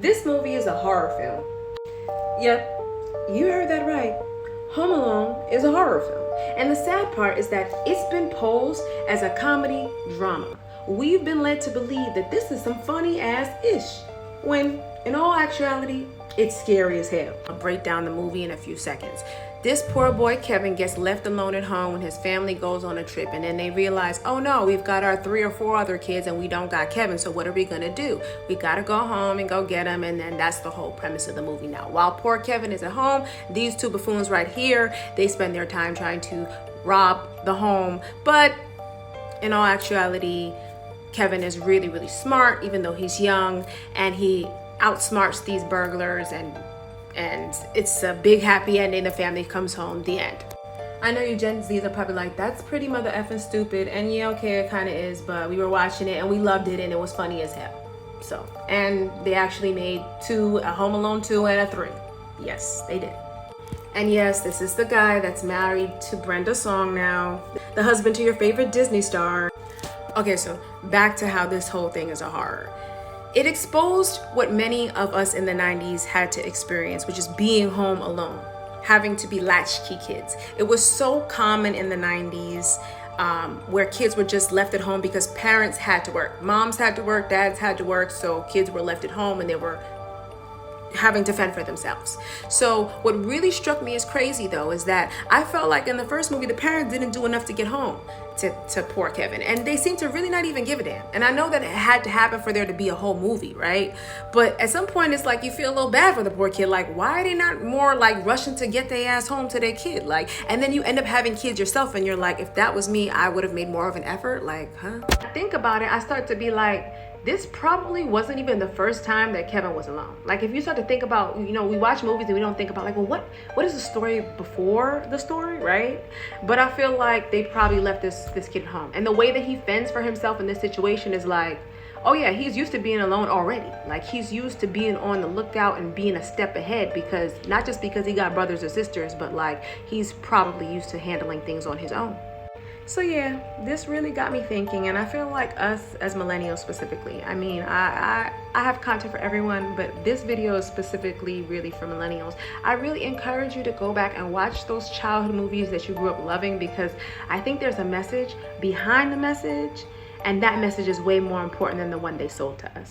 This movie is a horror film. Yep, you heard that right. Home Alone is a horror film. And the sad part is that it's been posed as a comedy drama. We've been led to believe that this is some funny ass ish, when in all actuality, it's scary as hell. I'll break down the movie in a few seconds. This poor boy Kevin gets left alone at home when his family goes on a trip, and then they realize, oh no, we've got our 3 or 4 other kids and we don't got Kevin, so what are we gonna do? We gotta go home and go get him, and then that's the whole premise of the movie. Now, while poor Kevin is at home, these two buffoons right here, they spend their time trying to rob the home, but in all actuality, Kevin is really, really smart, even though he's young, and he outsmarts these burglars, and it's a big happy ending. The family comes home, the end. I know you Gen Zs are probably like, that's pretty mother effing stupid, and yeah, okay, it kind of is, but we were watching it and we loved it and it was funny as hell. So, and they actually made a Home Alone 2 and a 3. Yes, they did. And yes, this is the guy that's married to Brenda Song now, the husband to your favorite Disney star. Okay, so back to how this whole thing is a horror. It exposed what many of us in the 90s had to experience, which is being home alone, having to be latchkey kids. It was so common in the 90s where kids were just left at home because parents had to work. Moms had to work, dads had to work, so kids were left at home and they were having to fend for themselves. So what really struck me as crazy though is that I felt like in the first movie the parents didn't do enough to get home to poor Kevin, and they seemed to really not even give a damn. And I know that it had to happen for there to be a whole movie, right? But at some point it's like you feel a little bad for the poor kid, like why are they not more like rushing to get their ass home to their kid? Like, and then you end up having kids yourself and you're like, if that was me, I would have made more of an effort. Like, huh? I think about it, I start to be like, this probably wasn't even the first time that Kevin was alone. Like, if you start to think about, you know, we watch movies and we don't think about like, well, what is the story before the story, right? But I feel like they probably left this kid at home. And the way that he fends for himself in this situation is like, oh yeah, he's used to being alone already. Like, he's used to being on the lookout and being a step ahead, because not just because he got brothers or sisters, but like he's probably used to handling things on his own. So yeah, this really got me thinking, and I feel like us as millennials specifically, I mean, I have content for everyone, but this video is specifically really for millennials. I really encourage you to go back and watch those childhood movies that you grew up loving, because I think there's a message behind the message, and that message is way more important than the one they sold to us.